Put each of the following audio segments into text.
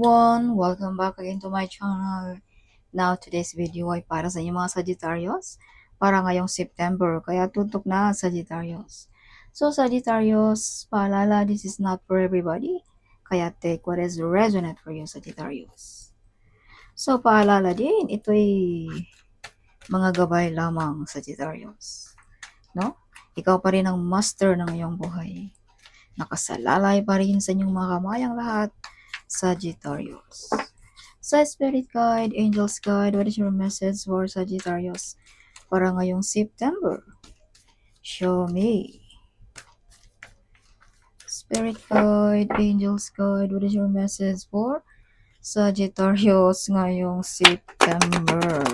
everyone! Welcome back again to my channel. Now, today's video ay para sa inyo mga Sagittarius para ngayong September, kaya tutok na Sagittarius. So, Sagittarius, paalala, this is not for everybody, kaya take what is resonant for you, Sagittarius. So, paalala din, ito'y mga gabay lamang, Sagittarius. No? Ikaw pa rin ang master ng iyong buhay. Nakasalalay pa rin sa inyong mga kamayang lahat, Sagittarius. Sa Spirit Guide, Angels Guide, what is your message for Sagittarius para ngayong September? Show me. Spirit Guide, Angels Guide, what is your message for Sagittarius ngayong September?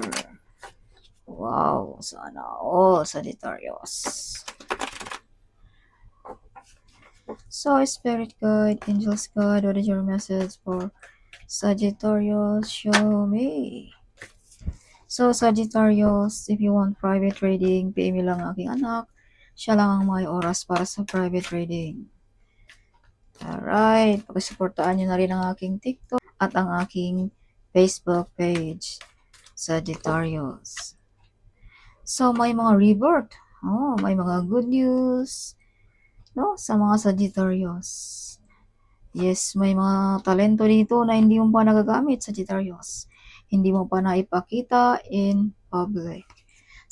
Wow, sana all Sagittarius. So, Spirit Guide, Angels Guide, what is your message for Sagittarius? Show me. So, Sagittarius, if you want private reading, PM lang aking anak. Siya lang ang may oras para sa private reading. Alright, pag-supportaan nyo na rin ang aking TikTok at ang aking Facebook page, Sagittarius. So, may mga rebirth. Oh, may mga good news, no, sa mga Sagittarius. Yes, may mga talento dito na hindi mo pa nagagamit, Sagittarius. Hindi mo pa naipakita in public.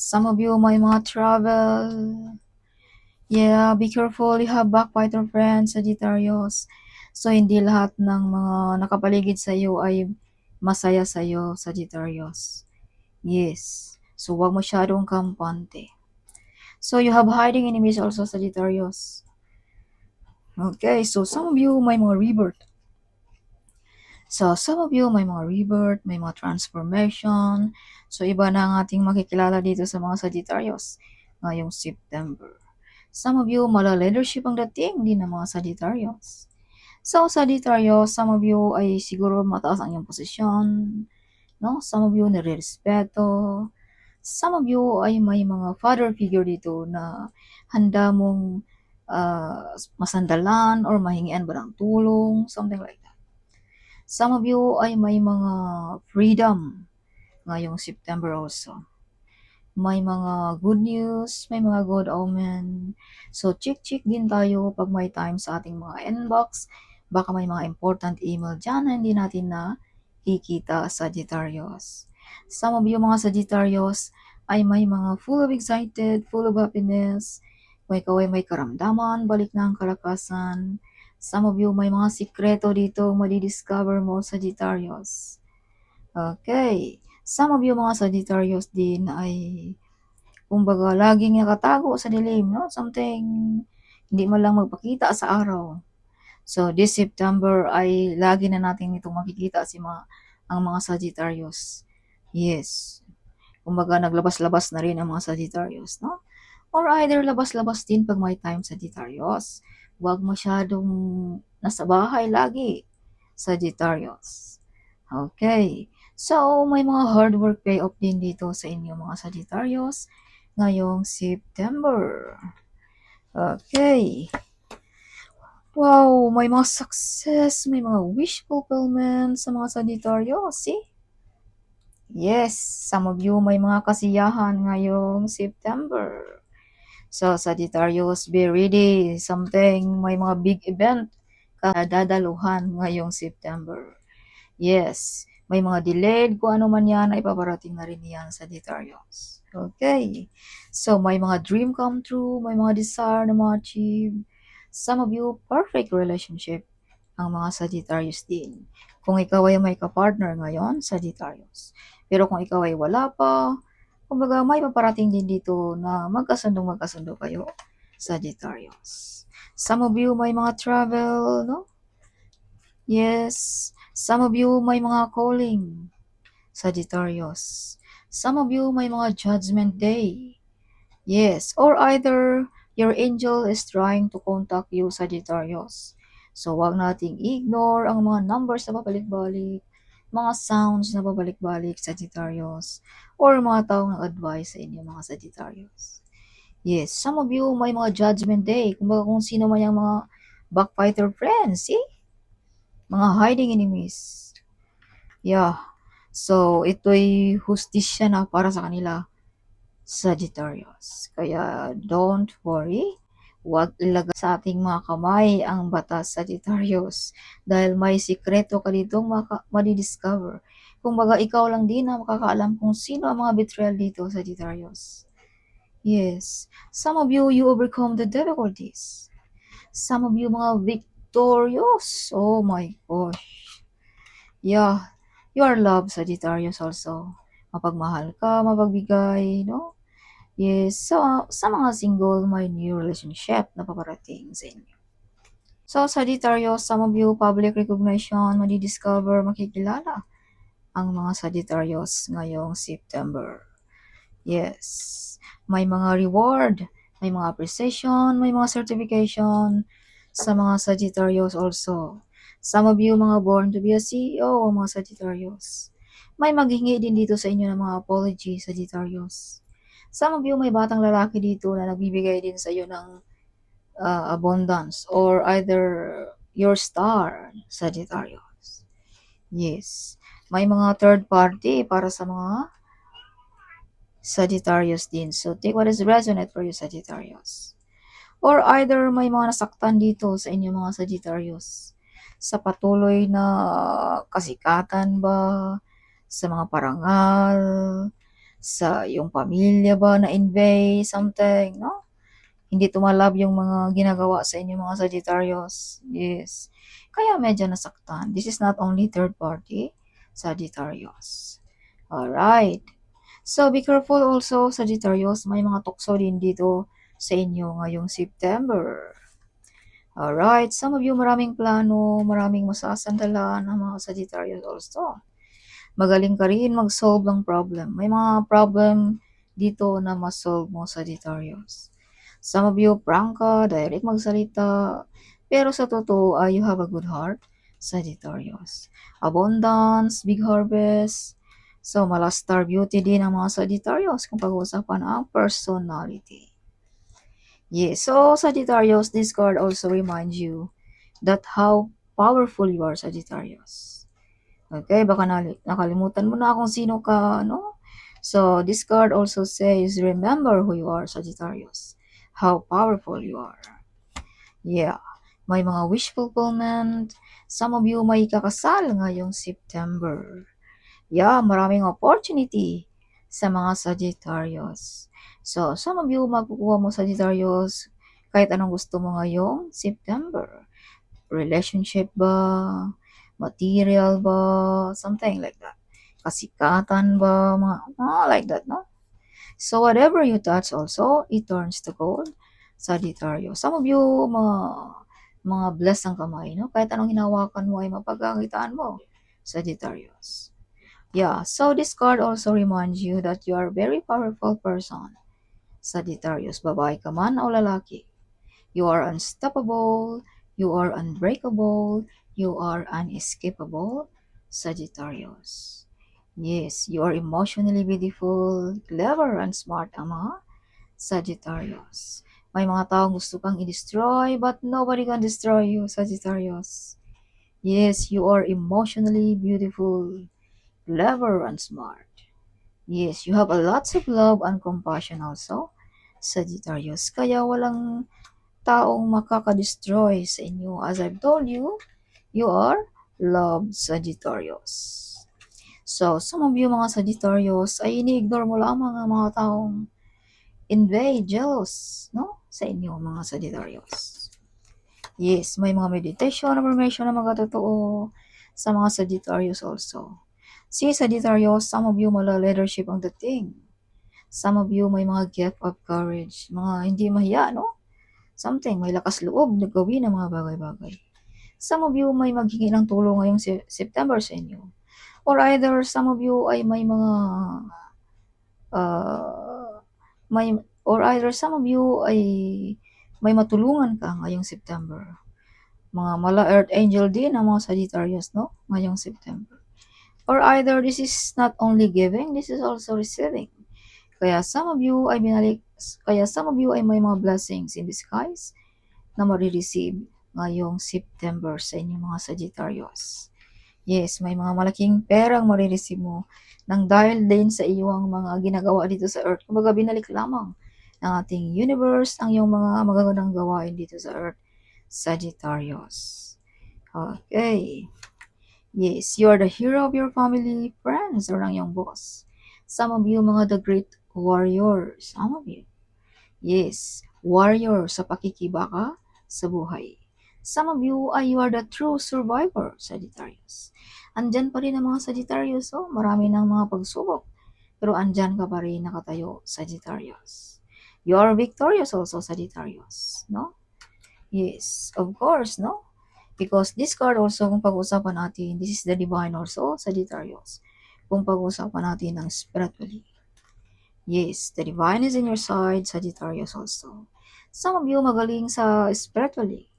Some of you may mga travel. Yeah, be careful. You have backbiter friends, Sagittarius. So, hindi lahat ng mga nakapaligid sa iyo ay masaya sa iyo, Sagittarius. Yes. So, huwag masyadong kampante. So, you have hiding enemies also, Sagittarius. Okay, so some of you may mga rebirth. So, some of you may mga rebirth, may mga transformation. So, iba na ang ating makikilala dito sa mga Sagittarius ngayong September. Some of you, mala-leadership ang dating din ng mga Sagittarius. So, Sagittarius, some of you ay siguro mataas ang iyong posisyon. No? Some of you nire-respeto. Some of you ay may mga father figure dito na handa mong masandalan or mahingian ba ng tulong, something like that. Some of you ay may mga freedom ngayong September also. May mga good news, may mga good omen. So, check din tayo pag may time sa ating mga inbox. Baka may mga important email dyan na hindi natin na kikita, Sagittarius. Some of you mga Sagittarius ay may mga full of excited, full of happiness. Kung ikaw ay may karamdaman, balik na ang kalakasan. Some of you may mga sikreto dito madidiscover mo, Sagittarius. Okay. Some of you mga Sagittarius din ay kumbaga laging nakatago sa dilim, no? Something hindi man lang magpakita sa araw. So, this September ay lagi na natin itong makikita ang mga Sagittarius. Yes. Kumbaga naglabas-labas na rin ang mga Sagittarius, no? Or either labas-labas din pag may time, Sagittarius. Huwag masyadong nasa bahay lagi, Sagittarius. Okay. So, may mga hard work payoff din dito sa inyo mga Sagittarius ngayong September. Okay. Wow, may mga success, may mga wish fulfillment sa mga Sagittarius, see? Yes, some of you may mga kasiyahan ngayong September. So, Sagittarius, be ready. May mga big event ka dadaluhan ngayong September. Yes, may mga delayed, kung ano man yan, ay paparating na rin yan, Sagittarius. Okay, so may mga dream come true, may mga desire na ma-achieve. Some of you, perfect relationship ang mga Sagittarius din. Kung ikaw ay may kapartner ngayon, Sagittarius. Pero kung ikaw ay wala pa, kumbaga may paparating din dito na magkasundo kayo, Sagittarius. Some of you may mga travel, no? Yes, some of you may mga calling, Sagittarius. Some of you may mga judgment day. Yes, or either your angel is trying to contact you, Sagittarius. So, wag nating ignore ang mga numbers na babalik-balik, mga sounds na babalik-balik, Sagittarius, or mga taong nag-advise sa inyo, mga Sagittarius. Yes, some of you may mga judgment day. Kumbaga kung sino man yung mga backfighter friends, mga hiding enemies. Yeah. So, ito'y hustisya na para sa kanila, Sagittarius. Kaya don't worry, huwag ilagay sa ating mga kamay ang batas, Sagittarius, dahil may sikreto ka ditong madidiscover. Kumbaga, ikaw lang din ang makakaalam kung sino ang mga betrayal dito, Sagittarius. Yes. Some of you, you overcome the difficulties. Some of you, mga victorious. Oh my gosh. Yeah. You are loved, Sagittarius also. Mapagmahal ka, mapagbigay, no? Yes, so sa mga single, may new relationship na paparating sa inyo. So, Sagittarius, some of you, public recognition, madidiscover, makikilala ang mga Sagittarius ngayong September. Yes, may mga reward, may mga appreciation, may mga certification sa mga Sagittarius also. Some of you, mga born to be a CEO, mga Sagittarius. May maghingi din dito sa inyo ng mga apology, Sagittarius. Some of you, may batang lalaki dito na nagbibigay din sa iyo ng abundance or either your star, Sagittarius. Yes. May mga third party para sa mga Sagittarius din. So, take what is resonate for you, Sagittarius. Or either may mga nasaktan dito sa inyo mga Sagittarius. Sa patuloy na kasikatan ba, sa mga parangal, sa yung pamilya ba na invade, something, no? Hindi tumalab yung mga ginagawa sa inyo mga Sagittarius. Yes. Kaya medyo nasaktan. This is not only third party, Sagittarius. Alright. So, be careful also, Sagittarius. May mga tukso din dito sa inyo ngayong September. Alright. Some of you, maraming plano, maraming masasandalan ang mga Sagittarius also. Magaling ka rin mag-solve ng problem. May mga problem dito na ma-solve mo, Sagittarius. Some of you, prank ka, direct magsalita, pero sa totoo, you have a good heart, Sagittarius. Abundance, big harvest. So, malastar beauty din ang mga Sagittarius kung pag-uusapan ang personality. Yes, so Sagittarius, this card also reminds you that how powerful you are, Sagittarius. Okay, baka nakalimutan mo na kung sino ka, no? So, this card also says, remember who you are, Sagittarius. How powerful you are. Yeah. May mga wish fulfillment. Some of you may kakasal ngayong September. Yeah, maraming opportunity sa mga Sagittarius. So, some of you makukuha mo Sagittarius kahit anong gusto mo ngayong September. Relationship ba? Material ba? Something like that. Kasikatan ba? Mga like that, no? So, whatever you touch also, it turns to gold. Sagittarius. Some of you, mga blessed ang kamay, no? Kahit anong hinawakan mo ay mapagkakitaan mo. Sagittarius. Yeah, so this card also reminds you that you are a very powerful person. Sagittarius, babae ka man o lalaki. You are unstoppable, you are unbreakable, you are unescapable, Sagittarius. Yes, you are emotionally beautiful, clever, and smart ang mga Sagittarius. May mga taong gusto kang i-destroy, but nobody can destroy you, Sagittarius. Yes, you are emotionally beautiful, clever, and smart. Yes, you have a lots of love and compassion also, Sagittarius. Kaya walang taong makaka-destroy sa inyo. As I've told you, you are loved, Sagittarius. So, some of you mga Sagittarius ay ini-ignore mo lamang ang mga taong invade, jealous, no? Sa inyo mga Sagittarius. Yes, may mga meditation, affirmation na mga totoo sa mga Sagittarius also. Si Sagittarius, some of you mala leadership ang dating. Some of you may mga gift of courage, mga hindi mahiya, no? Something, may lakas loob na gawin ang mga bagay-bagay. Some of you may maghingi ng tulong ngayong September sa inyo. Or either some of you ay may mga or either some of you ay may matulungan ka ngayong September. Mga mala Earth Angel din ang mga Sagittarius, no? Ngayong September. Or either this is not only giving, this is also receiving. Kaya some of you ay may mga blessings in disguise na marireceive ngayong September sa inyong mga Sagittarius. Yes, may mga malaking perang mare-receive mo nang dahil din sa iyong mga ginagawa dito sa earth. Kumbaga binalik lamang ng ating universe ang iyong mga magagandang gawain dito sa earth, Sagittarius. Okay. Yes, you are the hero of your family, friends, or ang iyong boss. Some of you, mga the great warriors. Some of you. Yes, warrior sa pakikibaka sa buhay. Some of you, you are the true survivor, Sagittarius. Andyan pa rin ang mga Sagittarius, oh. Marami ng mga pagsubok. Pero andyan ka pa rin nakatayo, Sagittarius. You are victorious also, Sagittarius. No? Yes, of course, no? Because this card also, kung pag-usapan natin, this is the divine also, Sagittarius. Kung pag-usapan natin ng spiritually. Yes, the divine is in your side, Sagittarius also. Some of you magaling sa spiritually.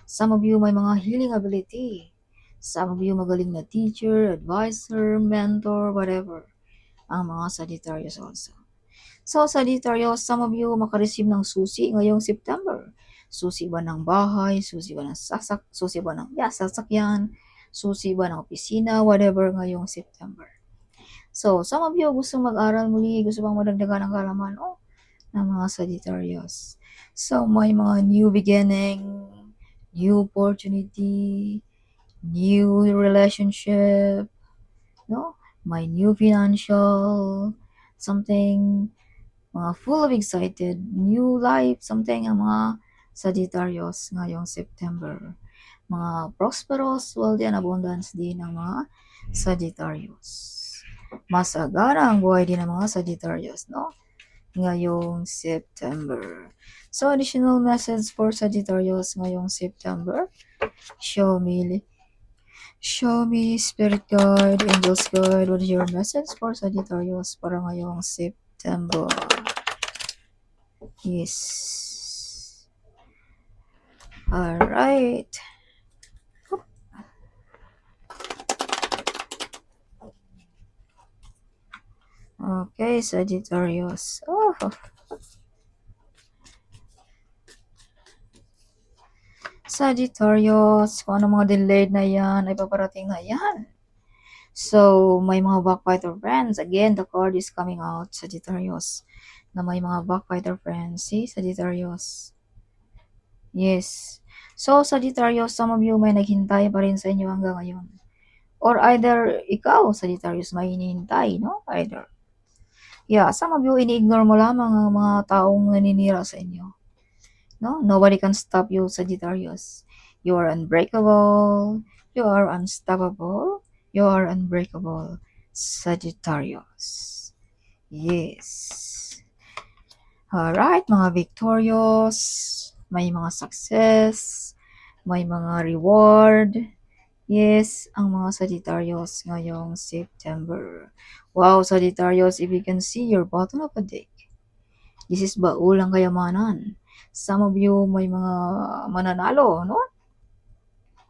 Some of you may mga healing ability. Some of you magaling na teacher, advisor, mentor, whatever. Ang mga Sagittarius also. So, Sagittarius, some of you makareceive ng susi ngayong September. Susi ba ng bahay, susi ba ng susi ba ng sasakyan, susi ba ng opisina, whatever ngayong September. So, some of you gusto mag-aral muli, gusto bang madagdagan ng kaalaman, ng mga Sagittarius. So, may mga new beginning, new opportunity, new relationship, no? May new financial, something, mga full of excited, new life, something ang mga Sagittarius ngayong September. Mga prosperous, wealthy, and abundance din ang mga Sagittarius. Masagana ang buhay din ng mga Sagittarius, no? Ngayong September. So, additional message for Sagittarius ngayong September. Show me, Spirit Guide, Angels Guide, what is your message for Sagittarius para ngayong September? Yes. Alright. Okay, Sagittarius. Sagittarius, kung ano mga delayed na yan, ay paparating na yan. So, may mga backbiter friends. Again, the card is coming out, Sagittarius. Na may mga backbiter friends. See, Sagittarius. Yes. So, Sagittarius, some of you may naghintay pa rin sa inyo hanggang ngayon. Or either ikaw, Sagittarius, may hinihintay, no? Either. Yeah, some of you, ini-ignore mo lamang ang mga taong naninira sa inyo. No? Nobody can stop you, Sagittarius. You are unbreakable. You are unstoppable. You are unbreakable, Sagittarius. Yes. Alright, mga victorious. May mga success. May mga reward. Yes, ang mga Sagittarius ngayong September. Wow, Sagittarius, if you can see your bottom of the deck, this is baulang kayamanan. Some of you may mga mananalo, no?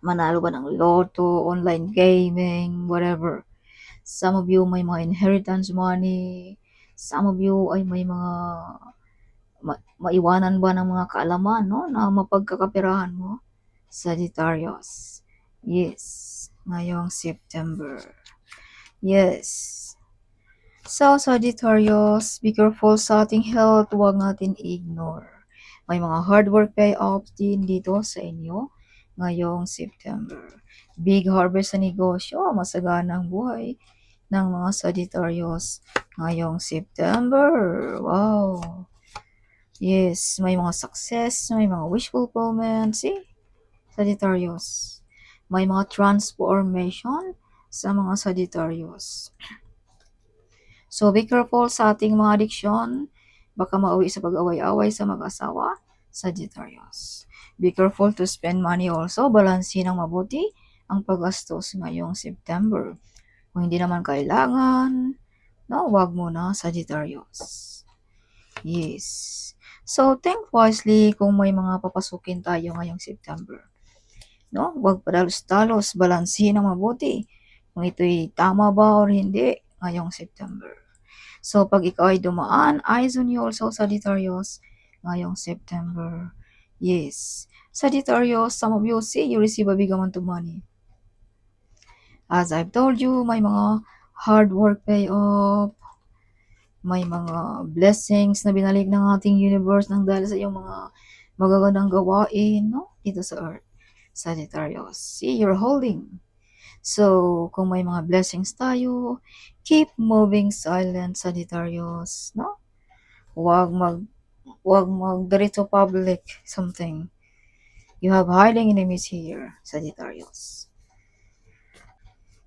Manalo ba ng lotto, online gaming, whatever. Some of you may mga inheritance money. Some of you ay may mga maiwanan ba ng mga kaalaman, no? Na mapagkakapirahan mo. Sagittarius. Yes, ngayong September. Yes. So, Sagittarius, be careful sa ating health, huwag natin i-ignore. May mga hard work payoffs din dito sa inyo ngayong September. Big harvest sa negosyo, masagana ang buhay ng mga Sagittarius ngayong September. Wow! Yes, may mga success, may mga wish fulfillment. See? Sagittarius. May mga transformation sa mga Sagittarius. So, be careful sa ating mga addiction. Baka mauwi sa pag-away-away sa mag-asawa, Sagittarius. Be careful to spend money also. Balansin ng mabuti ang paggastos ngayong September. Kung hindi naman kailangan, no, wag mo na, Sagittarius. Yes. So, think wisely kung may mga papasukin tayo ngayong September. No, wag padalos-dalos, balansin ng mabuti kung ito'y tama ba or hindi ngayong September. So, pag ikaw ay dumaan, eyes on you also, Sagittarius, ngayong September. Yes. Sagittarius, some of you see you receive a big amount of money. As I've told you, may mga hard work pay off, may mga blessings na binalik ng ating universe nang dahil sa iyong mga magagandang gawain, no? Dito sa Earth. Sagittarius. See, you're holding. So, kung may mga blessings tayo, keep moving silent, Sagittarius, no? Huwag mag Huwag mag-diretso public something. You have hiding enemies here, Sagittarius.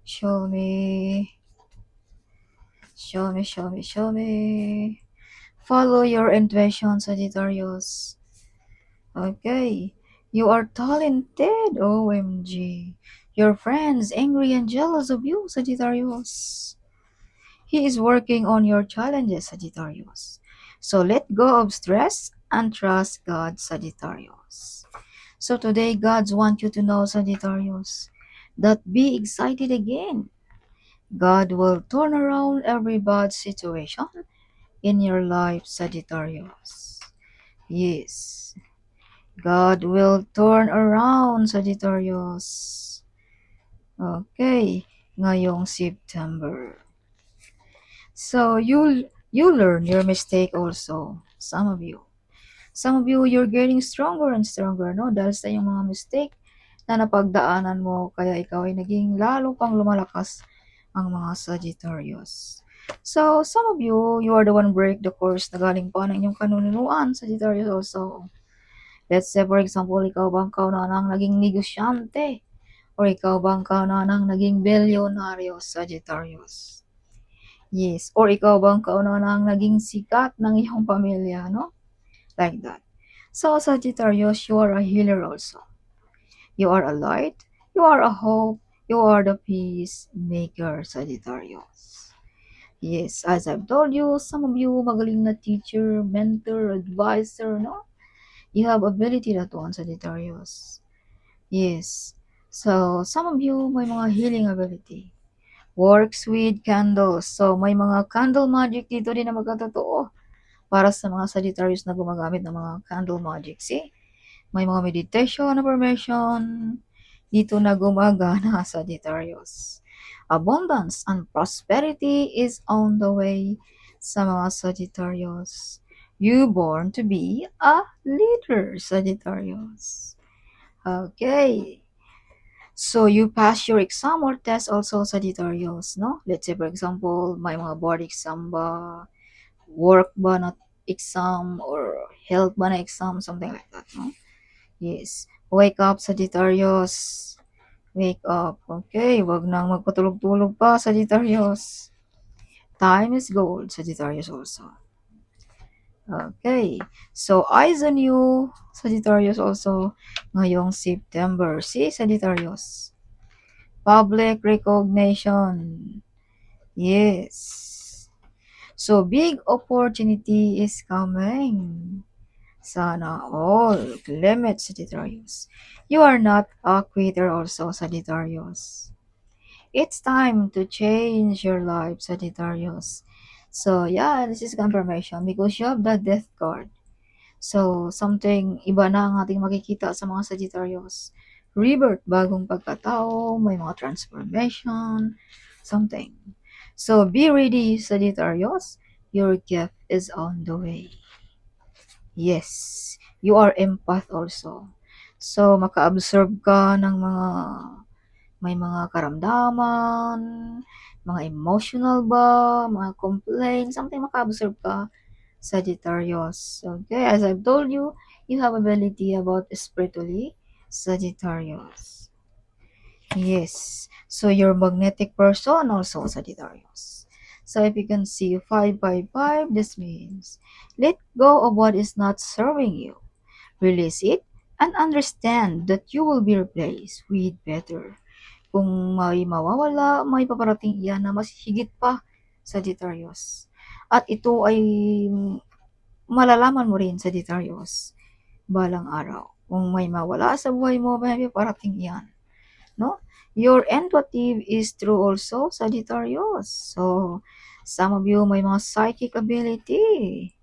Show me, show me, show me, show me. Follow your intuition, Sagittarius. Okay. You are talented, OMG. Your friends angry and jealous of you, Sagittarius. He is working on your challenges, Sagittarius. So let go of stress and trust God, Sagittarius. So today, God wants you to know, Sagittarius, that be excited again. God will turn around every bad situation in your life, Sagittarius. Yes, God will turn around, Sagittarius. Okay, ngayong September. So you learn your mistake also, some of you. Some of you, you're getting stronger and stronger, no? Dahil sa iyong mga mistake na napagdaanan mo, kaya ikaw ay naging lalo pang lumalakas ang mga Sagittarius. So, some of you, you are the one break the course na galing pa ng inyong kanunuan, Sagittarius also. Let's say, for example, ikaw bang kaunanang naging negosyante? Or ikaw bang kaunanang naging bilyonaryo, Sagittarius? Yes. Or ikaw bang kaunanang naging sikat ng iyong pamilya, no? Like that. So, Sagittarius, you are a healer also. You are a light, you are a hope, you are the peace maker, Sagittarius. Yes, as I've told you, some of you magaling na teacher, mentor, advisor, no? You have ability that one, Sagittarius. Yes. So, some of you may mga healing ability. Works with candles. So, may mga candle magic dito din na magkatotoo para sa mga Sagittarius na gumagamit ng mga candle magic. See? May mga meditation affirmation dito na gumagana, Sagittarius. Abundance and prosperity is on the way sa mga Sagittarius. You born to be a leader, Sagittarius. Okay. So you pass your exam or test also, Sagittarius, no? Let's say, for example, may mga board exam ba, work ba na exam, or health ba na exam, something like that, no? Yes. Wake up, Sagittarius. Wake up. Okay, wag nang magpatulog-tulog pa, Sagittarius. Time is gold, Sagittarius also. Okay. So, eyes on you, Sagittarius also, ngayong September. See, Sagittarius. Public recognition. Yes. So, big opportunity is coming. Sana all. Clement, Sagittarius. You are not a quitter also, Sagittarius. It's time to change your life, Sagittarius. So, yeah, this is confirmation because you have the death card. So, something iba na ang ating makikita sa mga Sagittarius. Rebirth, bagong pagkatao, may mga transformation, something. So, be ready, Sagittarius. Your gift is on the way. Yes, you are empath also. So, maka-absorb ka ng may mga karamdaman, mga emotional ba, mga complaints, something maka-absorb ka, Sagittarius. Okay, as I've told you, you have ability about spiritually, Sagittarius. Yes, so you're magnetic person also, Sagittarius. So if you can see 555, this means let go of what is not serving you. Release it and understand that you will be replaced with better. Kung may mawawala, may paparating iyan na mas higit pa, Sagittarius. At ito ay malalaman mo rin, Sagittarius, balang araw. Kung may mawala sa buhay mo, may paparating iyan. No? Your intuitive is true also, Sagittarius. So, some of you may mga psychic ability.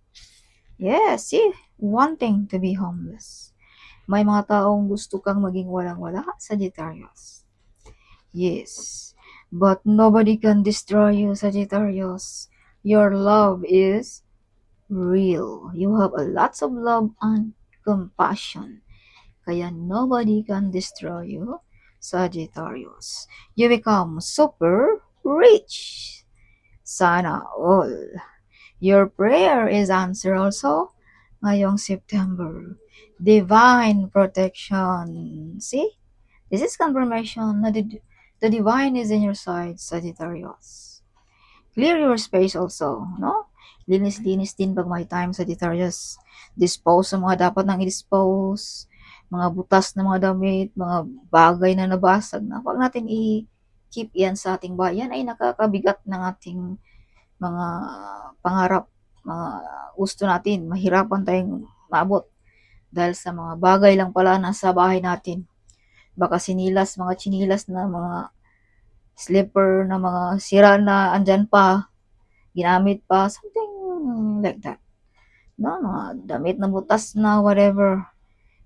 Yes, see, wanting to be homeless. May mga taong gusto kang maging walang-wala, Sagittarius. Yes. But nobody can destroy you, Sagittarius. Your love is real. You have a lots of love and compassion. Kaya nobody can destroy you, Sagittarius. You become super rich. Sana all. Your prayer is answered also ngayong September. Divine protection. See? This is confirmation na the divine is in your side, Sagittarius. Clear your space also, no? Linis-linis din pag may time, Sagittarius. Dispose sa mga dapat nang i-dispose, mga butas na mga damit, mga bagay na nabasag na. Huwag natin i-keep yan sa ating bayan ay nakakabigat ng ating mga pangarap, mga gusto natin. Mahirapan tayong maabot dahil sa mga bagay lang pala nasa bahay natin. Baka sinilas, mga chinilas na mga slipper na mga sira na andyan pa, ginamit pa, something like that. No, mga damit na butas na whatever.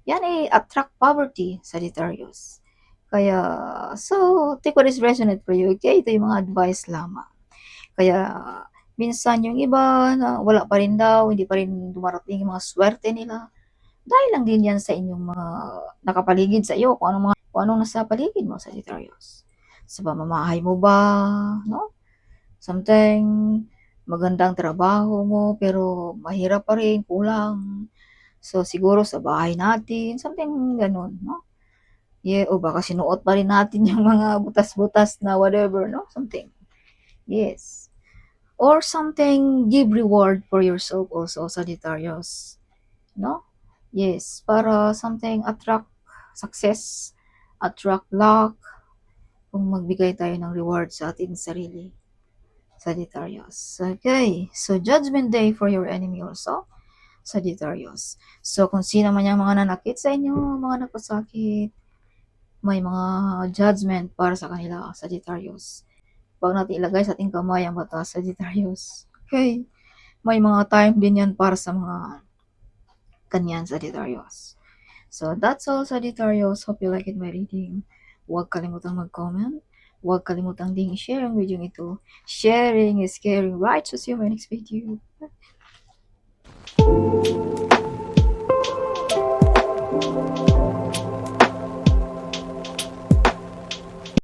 Yan ay attract poverty, Sagittarius. Kaya, so, take what is resonate for you. Okay, ito yung mga advice lamang. Kaya, minsan yung iba na wala pa rin daw, hindi pa rin dumarating yung mga swerte nila. Dahil lang din yan sa inyong mga nakapaligid sa iyo, kung anong nasa paligid mo, Sagittarius. Sa pamamahay mo ba, no? Something, magandang trabaho mo, pero mahirap pa rin, kulang. So, siguro sa bahay natin, something ganun, no? Yeah, o baka sinuot pa rin natin yung mga butas-butas na whatever, no? Something. Yes. Or something, give reward for yourself also, Sagittarius. No? Yes, para something attract success, attract luck, kung magbigay tayo ng reward sa ating sarili, Sagittarius. Okay, so Judgment Day for your enemy also, Sagittarius. So kung sino man yung mga nanakit sa inyo, mga nagpasakit, may mga judgment para sa kanila, Sagittarius. Huwag natin ilagay sa ating kamay ang batas, Sagittarius. Okay, may mga time din yan para sa mga kanyan, Sagittarius. So that's all, Sagittarius. Hope you like it, my reading. Huwag kalimutang mag-comment. Huwag kalimutang ding i-share ang video ito. Sharing is caring, right? So see you in my next video.